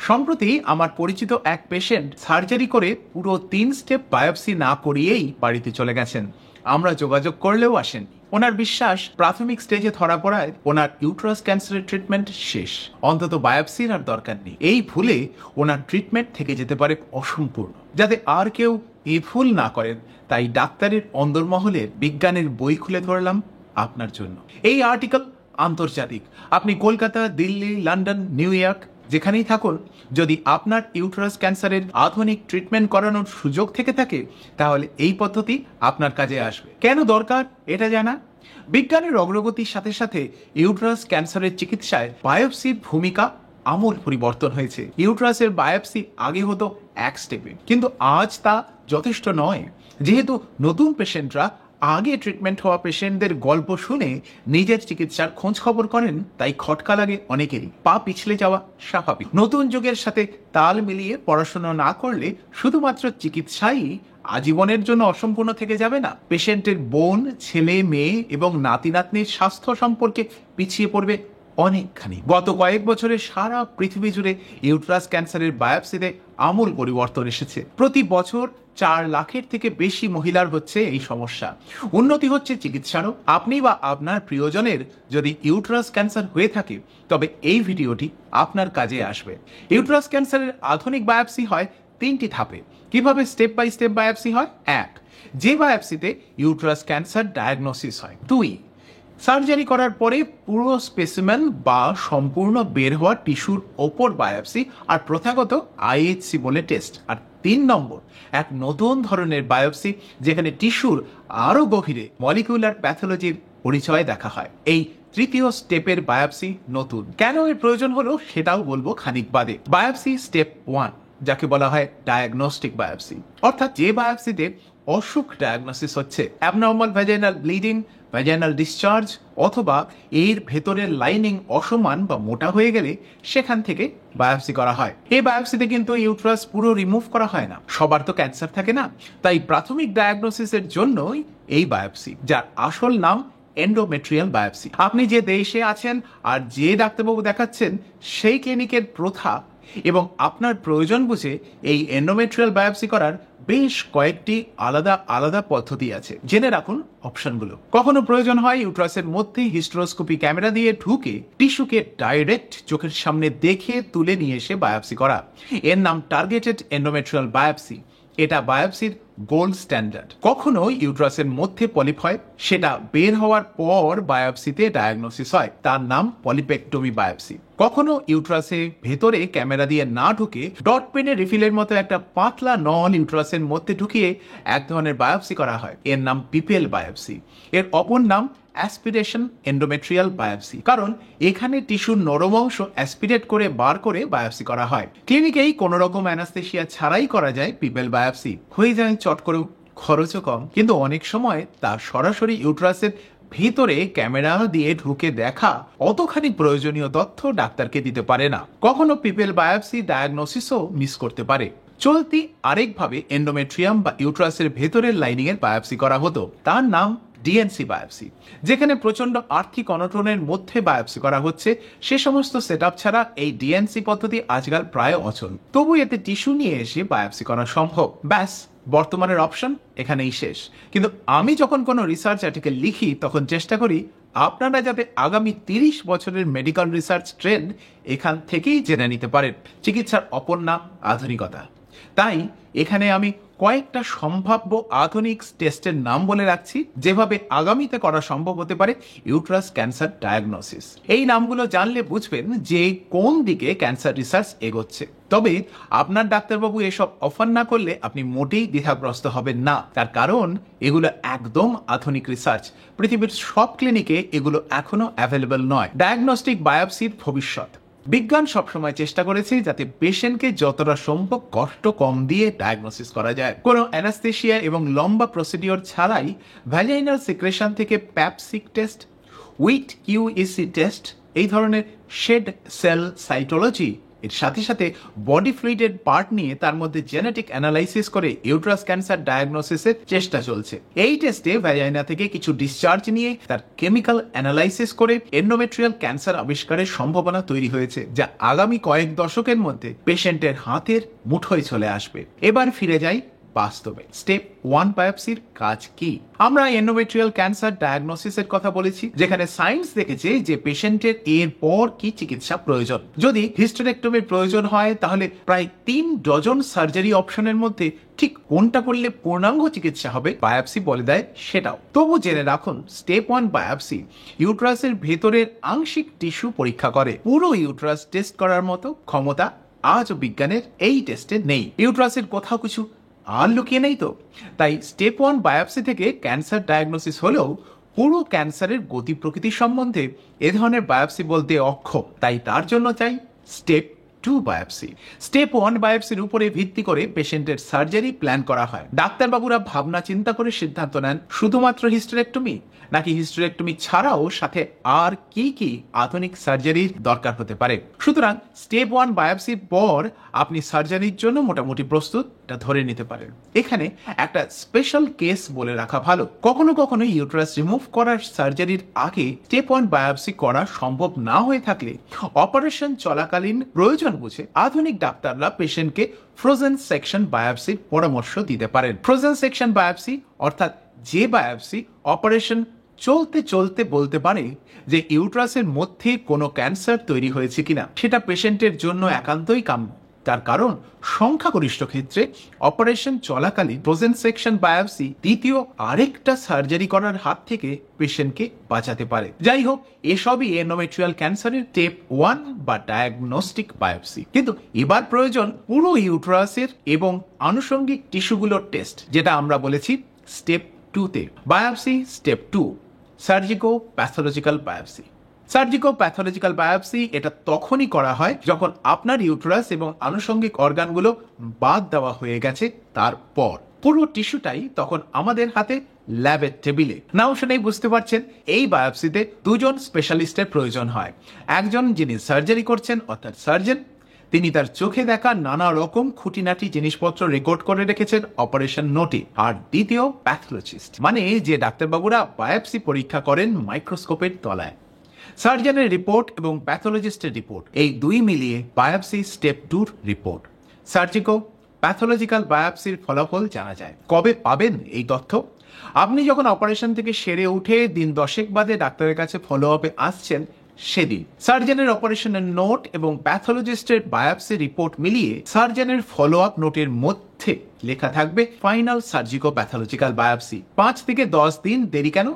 সম্প্রতি আমার পরিচিত এক পেশেন্ট সার্জারি করে পুরো 3 স্টেপ বায়োপসি না করিয়েই বাড়িতে চলে গেছেন। আমরা যোগাযোগ করলেও আসেন। ওনার বিশ্বাস প্রাথমিক স্টেজে ধরা পড়ায় ওনার ইউটেরাস ক্যান্সারের ট্রিটমেন্ট শেষ, অন্তত বায়োপসির আর দরকার নেই। এই ভুলে ওনার ট্রিটমেন্ট থেকে যেতে পারে অসম্পূর্ণ। যাতে আর কেউ এই ভুল না করেন, তাই ডাক্তারের অন্দরমহলের বিজ্ঞানের বই খুলে ধরলাম আপনার জন্য। এই আর্টিকেল আন্তর্জাতিক। আপনি Kolkata, Delhi, London, new York যেখানেই থাকুন, যদি আপনার ইউটেরাস ক্যান্সারের আধুনিক ট্রিটমেন্ট করানোর সুযোগ থেকে থাকে, তাহলে এই পদ্ধতি আপনার কাজে আসবে। কেন দরকার এটা জানা? বিজ্ঞানের অগ্রগতির সাথে সাথে ইউটেরাস ক্যান্সারের চিকিৎসায় বায়োপসির ভূমিকা আমূল পরিবর্তন হয়েছে। ইউটেরাসের বায়োপসি আগে হতো 1 স্টেপে, কিন্তু আজ তা যথেষ্ট নয়। যেহেতু নতুন পেশেন্টরা আগে ট্রিটমেন্ট হওয়া পেশেন্টদের গল্প শুনে নিজের চিকিৎসার খোঁজ খবর করেন, তাই খটকা লাগে অনেকেরই। পা পিছলে যাওয়া স্বাভাবিক। নতুন যুগের সাথে তাল মিলিয়ে পড়াশোনা না করলে শুধুমাত্র চিকিৎসাই আজীবনের জন্য অসম্পূর্ণ থেকে যাবে না, পেশেন্টের বোন, ছেলে, মেয়ে এবং নাতি নাতনির স্বাস্থ্য সম্পর্কে পিছিয়ে পড়বে অনেকখানি। গত কয়েক বছরে সারা পৃথিবী জুড়ে ইউটেরাস ক্যান্সারের বায়োপসিতে আমূল পরিবর্তন এসেছে। প্রতি বছর 4 লাখের থেকে বেশি মহিলার হচ্ছে এই সমস্যা। উন্নতি হচ্ছে চিকিৎসারও। আপনি বা আপনার প্রিয়জনের যদি ইউটেরাস ক্যান্সার হয়ে থাকে, তবে এই ভিডিওটি আপনার কাজে আসবে। ইউটেরাস ক্যান্সারের আধুনিক বায়োপসি হয় 3টি ধাপে। কিভাবে স্টেপ বাই স্টেপ বায়োপসি হয়? 1. যে বায়োপসিতে ইউটেরাস ক্যান্সার ডায়াগনোসিস হয়। 2. সার্জারি করার পরে পুরো স্পেসিমেন বা সম্পূর্ণ বের হওয়া টিস্যুর ওপর বায়োপসি আর প্রথাগত আইএইচসি বলে টেস্ট। আর 3 নম্বর, এক নতুন ধরনের বায়োপসি যেখানে টিস্যুর আরও গভীরে মলিকিউলার প্যাথোলজির পরিচয় দেখা হয়। এই তৃতীয় স্টেপের বায়োপসি নতুন। কেন এর প্রয়োজন হলো সেটাও বলবো খানিক বাদে। বায়োপসি স্টেপ 1, যাকে বলা হয় ডায়াগনস্টিক বায়োপসি, অর্থাৎ যে বায়োপসিতে অসুখ ডায়াগনোসিস হচ্ছে। Abnormal vaginal bleeding, vaginal discharge অথবা এর ভেতরের লাইনিং অসমান বা মোটা হয়ে গেলে সেখান থেকে বায়োপসি করা হয়। এই বায়োপসিতে কিন্তু ইউটেরাস পুরো রিমুভ করা হয় না, সবার তো ক্যান্সার থাকে না। তাই প্রাথমিক ডায়াগনোসিসের জন্যই এই বায়োপসি, যার আসল নাম এন্ডোমেট্রিয়াল বায়োপসি। আপনি যে দেশে আছেন আর যে ডাক্তারবাবু দেখাচ্ছেন, সেই ক্লিনিকের প্রথা এবং আপনার প্রয়োজন বুঝে এই এন্ডোমেট্রিয়াল বায়োপসি করার বেশ কয়েকটি আলাদা আলাদা পদ্ধতি আছে। জেনে রাখুন অপশনগুলো। কখনো প্রয়োজন হয় ইউটেরাসের মধ্যে হিস্টেরোস্কোপি ক্যামেরা দিয়ে ঢুকে টিস্যুকে ডাইরেক্ট চোখের সামনে দেখে তুলে নিয়ে এসে বায়োপসি করা। এর নাম টার্গেটেড এন্ডোমেট্রিয়াল বায়োপসি। এটা বায়োপসির গোল্ড স্ট্যান্ডার্ড। কখনো ইউটেরাসের মধ্যে পলিপ হয়, সেটা বের হওয়ার পর বায়োপসিতে ডায়াগনোসিস হয়, তার নাম পলিপেক্টমি বায়োপসি। কখনো ইউটেরাসে ভেতরে ক্যামেরা দিয়ে না ঢুকে ডট পেনে রিফিলের মতো একটা পাতলা নল ইউটেরাসের মধ্যে ঢুকিয়ে এক ধরনের বায়োপসি করা হয়। এর নাম পিপেল বায়োপসি। এর অপর নাম অ্যাসপিরেশন এন্ডোমেট্রিয়াল বায়োপসি, কারণ এখানে টিস্যুর নরম অংশ অ্যাসপিরেট করে বার করে বায়োপসি করা হয়। ক্লিনিকেই কোনো রকম অ্যানাস্থেসিয়া ছাড়াই করা যায় পিপেল বায়োপসি। হয়ে যায় চট করে, খরচও কম, কিন্তু অনেক সময় তা সরাসরি ইউটেরাসের ভিতরে ক্যামেরা দিয়ে ঢুকে দেখা অতখানি প্রয়োজনীয় তথ্য ডাক্তারকে দিতে পারে না। কখনো পিপেল বায়োপসি ডায়াগনোসিসও মিস করতে পারে। চলতি আরেকভাবে এন্ডোমেট্রিয়াম বা ইউটেরাসের ভেতরের লাইনিং এর বায়োপসি করা হতো, তার নাম ডিএনসি বায়োপসি। যেখানে প্রচন্ড আর্থিক অনটনের মধ্যে বায়োপসি করা হচ্ছে, সে সমস্ত সেটআপ ছাড়া এই ডিএনসি পদ্ধতি আজকাল প্রায় অচল। তবু এতে টিস্যু নিয়ে এসে বায়োপসি করা সম্ভব। ব্যাস, বর্তমানের অপশন এখানেই শেষ। কিন্তু আমি যখন কোনো রিসার্চ আর্টিকেল লিখি, তখন চেষ্টা করি আপনারা যাতে আগামী 30 বছরের মেডিকেল রিসার্চ ট্রেন্ড এখান থেকেই জেনে নিতে পারেন। চিকিৎসার অপর নাম আধুনিকতা। তাই এখানে আমি কয়েকটা সম্ভাব্য আধুনিক টেস্টের নাম বলে রাখছি, যেভাবে আগামীতে করা সম্ভব হতে পারে ইউটেরাস ক্যান্সার ডায়াগনোসিস। এই নামগুলো জানলে বুঝবেন যে কোন দিকে ক্যান্সার রিসার্চ এগোচ্ছে। তবে আপনার ডাক্তারবাবু এসব অফার না করলে আপনি মোটেই দ্বিধাগ্রস্ত হবেন না। তার কারণ এগুলো একদম আধুনিক রিসার্চ। পৃথিবীর সব ক্লিনিকে এগুলো এখনো অ্যাভেলেবল নয়। ডায়াগনস্টিক বায়োপসির ভবিষ্যৎ। বিজ্ঞান সবসময় চেষ্টা করেছে যাতে পেশেন্টকে যতটা সম্ভব কষ্ট কম দিয়ে ডায়াগনোসিস করা যায়। কোনো অ্যানাস্থেসিয়া এবং লম্বা প্রসিডিওর ছাড়াই ভ্যাজাইনাল সিক্রেশন থেকে প্যাপসিক টেস্ট, উইট কিউইসি টেস্ট, এই ধরনের শেড সেল সাইটোলজি এর সাথে সাথে বডি ফ্লুইডের পার্ট নিয়ে তার মধ্যে জেনেটিক অ্যানালাইসিস করে ইউট্রাস ক্যান্সার ডায়াগনোসিসের চেষ্টা চলছে। এই টেস্টে ভ্যাজাইনা থেকে কিছু ডিসচার্জ নিয়ে তার কেমিক্যাল অ্যানালাইসিস করে এন্ডোমেট্রিয়াল ক্যান্সার আবিষ্কারের সম্ভাবনা তৈরি হয়েছে, যা আগামী কয়েক দশকের মধ্যে পেশেন্টের হাতের মুঠোয় চলে আসবে। এবার ফিরে যাই বাস্তবে। স্টেপ 1 বায়োপসির কাজ কি? আমরা এন্ডোমেট্রিয়াল ক্যান্সার ডায়াগনোসিসের কথা বলেছি, যেখানে সায়েন্স দেখেছে যে পেশেন্টের এর পর কি চিকিৎসা প্রয়োজন। যদি হিস্টেরেক্টমির প্রয়োজন হয় তাহলে প্রায় 3 ডজন সার্জারি অপশনের মধ্যে ঠিক কোনটা করলে পূর্ণাঙ্গ চিকিৎসা হবে বায়োপসি বলে দেয় সেটাও। তবু জেনে রাখুন, স্টেপ 1 বায়োপসি ইউট্রাসের ভেতরের আংশিক টিস্যু পরীক্ষা করে। পুরো ইউট্রাস টেস্ট করার মতো ক্ষমতা আজও বিজ্ঞানের এই টেস্টে নেই। ইউট্রাসের কোথাও কিছু আর লুকিয়ে নেই তো। তাই স্টেপ 1 বায়োপসি থেকে ক্যান্সার ডায়াগনোসিস হলেও পুরো ক্যান্সারের গতি প্রকৃতি সম্বন্ধে এ ধরনের বায়োপসি বলতে অক্ষম। তাই তার জন্য চাই স্টেপ 2 বায়োপসি। স্টেপ 1 বায়োপসির উপরে ভিত্তি করে পেশেন্টের সার্জারি প্ল্যান করা হয়। ডাক্তারবাবুরা ভাবনা চিন্তা করে সিদ্ধান্ত নেন শুধুমাত্র হিস্টেরেক্টমি নাকি হিস্টেরেক্টমি ছাড়াও সাথে আর কি কি আধুনিক সার্জারির দরকার হতে পারে। সুতরাং স্টেপ 1 বায়োপসির পর আপনি সার্জারির জন্য মোটামুটি প্রস্তুত এটা ধরে নিতে পারেন। এখানে একটা স্পেশাল কেস বলে রাখা ভালো। কখনো কখনো ইউটেরাস রিমুভ করার সার্জারির আগে স্টেপ 1 বায়োপসি করা সম্ভব না হয়ে থাকলে অপারেশন চলাকালীন প্রয়োজন বুঝে আধুনিক ডাক্তাররা পেশেন্টকে ফ্রোজেন সেকশন বায়োপসির পরামর্শ দিতে পারেন। ফ্রোজেন সেকশন বায়োপসি অর্থাৎ যে বায়োপসি অপারেশন চলতে চলতে বলতে পারে যে ইউট্রাসের মধ্যে কোনো ক্যান্সার তৈরি হয়েছে কিনা। সেটা পেশেন্টের জন্য একান্তই কাম্য। তার কারণ সংখ্যাগরিষ্ঠ ক্ষেত্রে অপারেশন চলাকালীন ফ্রোজেন সেকশন বায়োপসি দ্বিতীয় আরেকটা সার্জারি করার হাত থেকে পেশেন্টকে বাঁচাতে পারে। যাই হোক, এসবই এন্ডোমেট্রিয়াল ক্যান্সারের স্টেপ 1 বা ডায়াগনস্টিক বায়োপসি। কিন্তু এবার প্রয়োজন পুরো ইউট্রাসের এবং আনুষঙ্গিক টিস্যুগুলোর টেস্ট, যেটা আমরা বলেছি স্টেপ 2-তে। Biopsy step 2, surgico pathological biopsy. Surgico pathological biopsy এটা তখনই করা হয় যখন আপনার ইউটেরাস এবং আনুষঙ্গিক অর্গানগুলো বাদ দেওয়া হয়ে গেছে। তারপর পুরো টিস্যুটাই তখন আমাদের হাতে ল্যাবের টেবিলে। নাও শুনেই বুঝতে পারছেন, এই বায়োপসিতে দুজন স্পেশালিস্টের প্রয়োজন হয়। একজন যিনি সার্জারি করছেন অর্থাৎ সার্জন, তিনি তার চোখে দেখা নানা রকম খুঁটিনাটি জিনিসপত্র রেকর্ড করে রেখেছেন অপারেশন নোটে। আর দ্বিতীয় প্যাথোলজিস্ট, মানে যে ডাক্তারবাবুরা বায়োপসি পরীক্ষা করেন মাইক্রোস্কোপের তলায়। সার্জনের রিপোর্ট এবং প্যাথোলজিস্টের রিপোর্ট, এই দুই মিলিয়ে বায়োপসি স্টেপ 2 রিপোর্ট। সার্জিকো প্যাথোলজিক্যাল বায়োপসির ফলাফল জানা যায়। কবে পাবেন এই তথ্য? আপনি যখন অপারেশন থেকে সেরে উঠে দিন 10 বাদে ডাক্তারের কাছে ফলো আপে আসছেন, সেদিন সার্জনের অপারেশনের নোট এবং প্যাথোলজিস্টের বায়োপসি রিপোর্ট মিলিয়ে সার্জনের ফলো আপ নোটের মধ্যে লেখা থাকবে ফাইনাল সার্জিকো প্যাথোলজিক্যাল বায়োপসি। 5 থেকে 10 দিন দেরি কেন?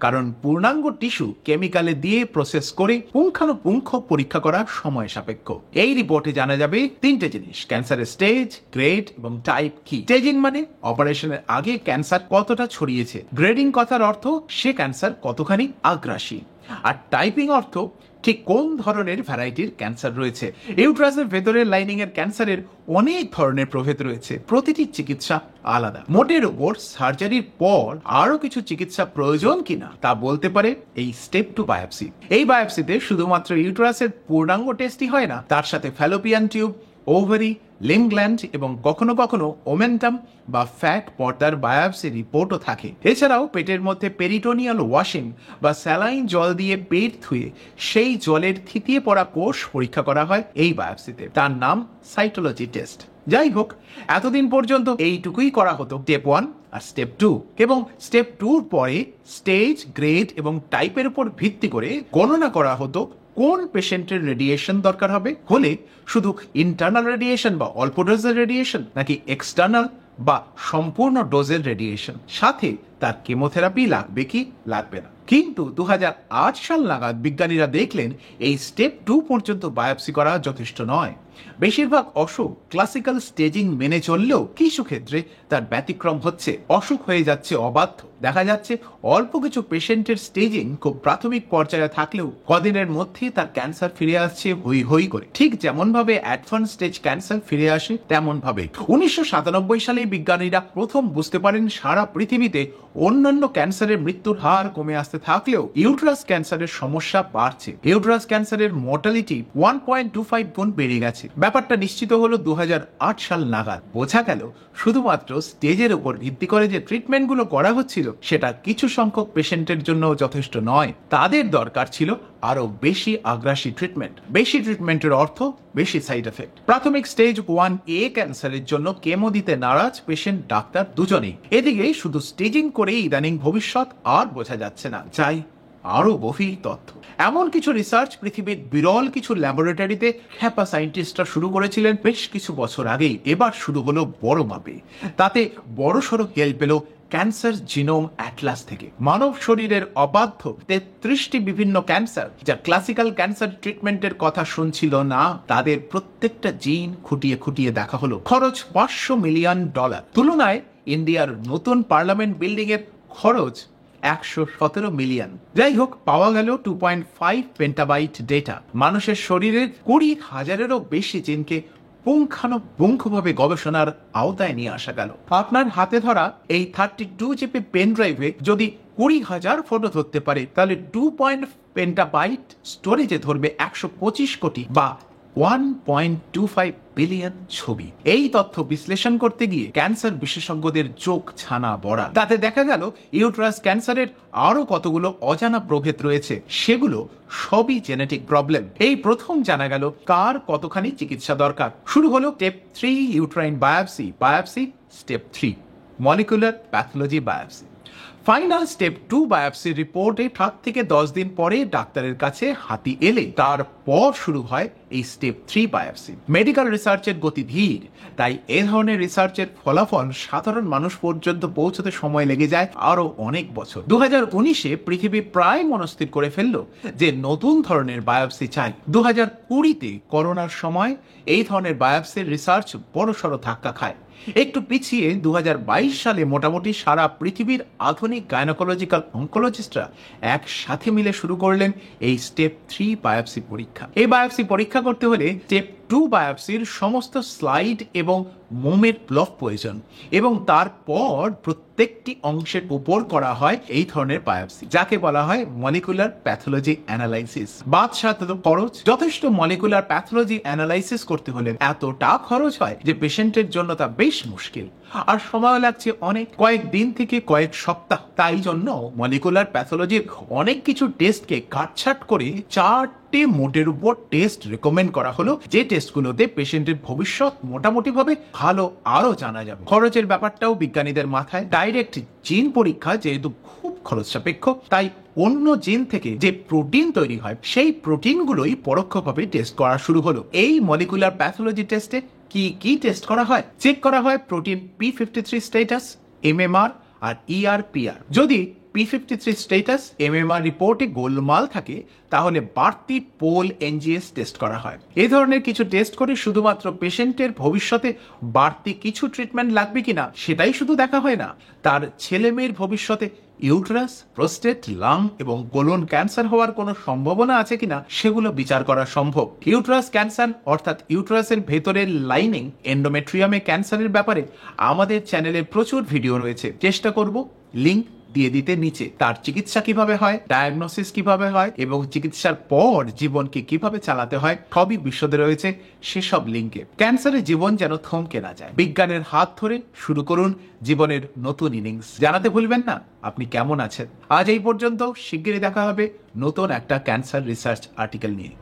কারণ পূর্ণাঙ্গ টিস্যু কেমিক্যালে দিয়ে প্রসেস করে পুঙ্খানুপুঙ্খ পরীক্ষা করা সময় সাপেক্ষ। এই রিপোর্টে জানা যাবে 3টে জিনিস: ক্যান্সারের স্টেজ, গ্রেড এবং টাইপ কি। স্টেজিং মানে অপারেশনের আগে ক্যান্সার কতটা ছড়িয়েছে। গ্রেডিং কথার অর্থ সে ক্যান্সার কতখানি আগ্রাসী। আর টাইপিং অর্থ ঠিক কোন ধরনের ভ্যারাইটির ক্যান্সার রয়েছে। ইউট্রাসের ভেতরের লাইনিং এর ক্যান্সারের অনেক ধরনের প্রভেদ রয়েছে, প্রতিটি চিকিৎসা আলাদা। মোটের উপর সার্জারির পর আরো কিছু চিকিৎসা প্রয়োজন কিনা তা বলতে পারে এই স্টেপ 2 বায়োপসি। এই বায়োপসিতে শুধুমাত্র ইউট্রাসের পূর্ণাঙ্গ টেস্টই হয় না, তার সাথে fallopian tube, ovary, lymph gland এবং কখনো কখনো ওমেন্টাম বা ফ্যাট পর্দার বায়োপসি রিপোর্টও থাকে। এছাড়াও পেটের মধ্যে পেরিটোনিয়াল ওয়াশিং বা স্যালাইন জল দিয়ে পেট ধুয়ে সেই জলের থিতিয়ে পড়া কোষ পরীক্ষা করা হয় এই বায়োপসিতে। তার নাম সাইটোলজি টেস্ট। যাই হোক, এতদিন পর্যন্ত এইটুকুই করা হতো স্টেপ 1 আর স্টেপ 2, এবং স্টেপ 2 পরে স্টেজ, গ্রেড এবং টাইপের উপর ভিত্তি করে গণনা করা হতো কোন পেশেন্টের রেডিয়েশন দরকার হবে। হলে শুধু ইন্টারনাল রেডিয়েশন বা অল্প ডোজের রেডিয়েশন, নাকি এক্সটার্নাল বা সম্পূর্ণ ডোজের রেডিয়েশন, সাথে তার কেমোথেরাপি লাগবে কি লাগবে না। কিন্তু 2008 সাল নাগাদ বিজ্ঞানীরা দেখলেন এই স্টেপ 2 পর্যন্ত বায়োপসি করা যথেষ্ট নয়। বেশিরভাগ অসুখ ক্লাসিক্যাল স্টেজিং মেনে চললেও কিছু ক্ষেত্রে তার ব্যতিক্রম হচ্ছে। অসুখ হয়ে যাচ্ছে অবাধ্য। দেখা যাচ্ছে অল্প কিছু পেশেন্টের স্টেজিং খুব প্রাথমিক পর্যায়ে থাকলেও কদিনের মধ্যে তার ক্যান্সার ফিরে আসছে হই হই করে। ঠিক যেমন ভাবে অ্যাডভান্স স্টেজ ক্যান্সার ফিরে আসে, তেমন ভাবে 1997 সালে বিজ্ঞানীরা প্রথম বুঝতে পারেন সারা পৃথিবীতে অন্যান্য ক্যান্সারের মৃত্যুর হার কমে আসতে থাকলেও ইউটেরাস ক্যান্সারের সমস্যা বাড়ছে। ইউটেরাস ক্যান্সারের মর্টালিটি 1.25 গুণ বেড়ে গেছে। আছে। ব্যাপারটা নিশ্চিত হলো 2008 সাল নাগাদ। বোঝা গেল শুধুমাত্র স্টেজের উপর ভিত্তি করে যে ট্রিটমেন্টগুলো করা হচ্ছিল সেটা কিছু সংখ্যক পেশেন্টের জন্য যথেষ্ট নয়। তাদের দরকার ছিল আরো বেশি আগ্রাসী ট্রিটমেন্ট। বেশি ট্রিটমেন্টের অর্থ বেশি সাইড এফেক্ট। প্রাথমিক স্টেজ 1A ক্যান্সারের জন্য কেমো দিতে নারাজ পেশেন্ট ডাক্তার দুজনেই। এদিকে শুধু স্টেজিং করেই ইদানিং ভবিষ্যৎ আর বোঝা যাচ্ছে না, চাই আরো গভীর তথ্য। এমন কিছু রিসার্চ পৃথিবীর বিরল কিছু ল্যাবরেটরিতে হ্যাপা সায়েন্টিস্টরা শুরু করেছিলেন বেশ কিছু বছর আগেই। এবার শুরু হলো বড় মাপে। তাতে বড়সড় হেল্প পেল ক্যান্সার জিনোম অ্যাটলাস থেকে। মানব শরীরের অবাধ্য 33টি বিভিন্ন ক্যান্সার, যা ক্লাসিক্যাল ক্যান্সার ট্রিটমেন্টের কথা শুনছিল না, তাদের প্রত্যেকটা জিন খুঁটিয়ে খুঁটিয়ে দেখা হলো। খরচ $500 মিলিয়ন। তুলনায় ইন্ডিয়ার নতুন পার্লামেন্ট বিল্ডিং এর খরচ 117 মিলিয়ন। যাই হোক, পাওয়া গেল 2.5 পেন্টাবাইট ডেটা। মানুষের শরীরের 20,000-এরও বেশি জিনকে পুঙ্খানুপুঙ্খভাবে গবেষণার আওতায় নিয়ে আসা গেল। আপনার হাতে ধরা এই 32 জিবি পেন ড্রাইভে যদি 20,000 ফটো ধরতে পারে, তাহলে 2 পেন্টাবাইট স্টোরেজে ধরবে 125 কোটি বা 1.25 বিলিয়ন ছবি। এই তথ্য বিশ্লেষণ করতে গিয়ে ক্যান্সার বিশেষজ্ঞদের চোখ ছানা বড়া। তাতে দেখা গেল ইউটেরাস ক্যান্সারের আরো কতগুলো অজানা প্রভেদ রয়েছে, সেগুলো সবই জেনেটিক প্রবলেম। এই প্রথম জানা গেল কার কতখানি চিকিৎসা দরকার। শুরু হলো step 3 uterine biopsy step 3 molecular pathology biopsy. Final step 2 biopsy রিপোর্টে 7 থেকে 10 দিন পরে ডাক্তারের কাছে হাতি এলে তারপর শুরু হয় এই স্টেপ 3 বায়োপসি। মেডিকেল রিসার্চের গতি ধীর, তাই এ ধরনের রিসার্চের ফলাফল সাধারণ মানুষ পর্যন্ত পৌঁছতে সময় লেগে যায় আরো অনেক বছর। 2019-এ পৃথিবী প্রায় মনস্থির করে ফেলল যে নতুন ধরনের বায়োপসি চাই। 2020-তে করোনার সময় এই ধরনের বায়োপসির রিসার্চ বড়সড় ধাক্কা খায়। একটু পিছিয়ে 2022 সালে মোটামুটি সারা পৃথিবীর আধুনিক গাইনোকোলজিক্যাল অনকোলজিস্টরা একসাথে মিলে শুরু করলেন এই স্টেপ 3 বায়োপসি পরীক্ষা। এই বায়োপসি পরীক্ষা করতে হলে স্টেপ 2 বায়োপসির সমস্ত স্লাইড এবং মোমের ব্লক প্রয়োজন, এবং তারপর প্রত্যেকটি অংশের উপর করা হয় এই ধরনের বায়োপসি, যাকে বলা হয় মলিকুলার প্যাথোলজি অ্যানালাইসিস। বাদশাহ খরচ যথেষ্ট। মলিকুলার প্যাথোলজি অ্যানালাইসিস করতে হলে এতটা খরচ হয় যে পেশেন্টের জন্য তা বেশ মুশকিল, আর সময় লাগছে অনেক, কয়েক দিন থেকে কয়েক সপ্তাহ। তাই জন্য মলিকুলার প্যাথোলজির অনেক কিছু টেস্টকে কাটছাট করে 4টে মোডের উপর টেস্ট রেকমেন্ড করা হলো, যে টেস্টগুলোতে পেশেন্টের ভবিষ্যৎ মোটামুটি ভাবে ভালো আরো জানা যাবে। খরচের ব্যাপারটাও বিজ্ঞানীদের মাথায়। ডাইরেক্ট জিন পরীক্ষা যেহেতু খুব খরচ সাপেক্ষ, তাই অন্য জিন থেকে যে প্রোটিন তৈরি হয় সেই প্রোটিনগুলোই পরোক্ষভাবে টেস্ট করা শুরু হলো। এই মলিকুলার প্যাথোলজি টেস্টে কি টেস্ট করা হয়? চেক করা হয় প্রোটিন P53 স্ট্যাটাস, MMR আর ERPR। যদি P53 স্ট্যাটাস, MMR রিপোর্টে গোলমাল থাকে, তাহলে বাড়তি পোল NGS টেস্ট করা হয়। এই ধরনের কিছু টেস্ট করে শুধুমাত্র পেশেন্টের ভবিষ্যতে বাড়তি কিছু ট্রিটমেন্ট লাগবে কিনা সেটাই শুধু দেখা হয় না, তার ছেলে মেয়ের ভবিষ্যতে ইউটেরাস, প্রোস্টেট, লাং এবং কোলন ক্যান্সার হওয়ার কোনো সম্ভাবনা আছে কিনা সেগুলো বিচার করা সম্ভব। ইউটেরাস ক্যান্সার অর্থাৎ ইউটেরাসের ভেতরের লাইনিং এন্ডোমেট্রিয়ামে ক্যান্সারের ব্যাপারে আমাদের চ্যানেলে প্রচুর ভিডিও রয়েছে, চেষ্টা করব লিংক দিয়ে দিতে নিচে। তার চিকিৎসা কিভাবে হয়, ডায়াগনোসিস কিভাবে হয় এবং চিকিৎসার পর জীবনকে কিভাবে চালাতে হয়, সবই বিশদে রয়েছে সেসব লিঙ্কে। ক্যান্সারের জীবন যেন থমকে না যায়। বিজ্ঞানের হাত ধরে শুরু করুন জীবনের নতুন ইনিংস। জানাতে ভুলবেন না আপনি কেমন আছেন। আজ এই পর্যন্ত। শিগগিরই দেখা হবে নতুন একটা ক্যান্সার রিসার্চ আর্টিকেল নিয়ে।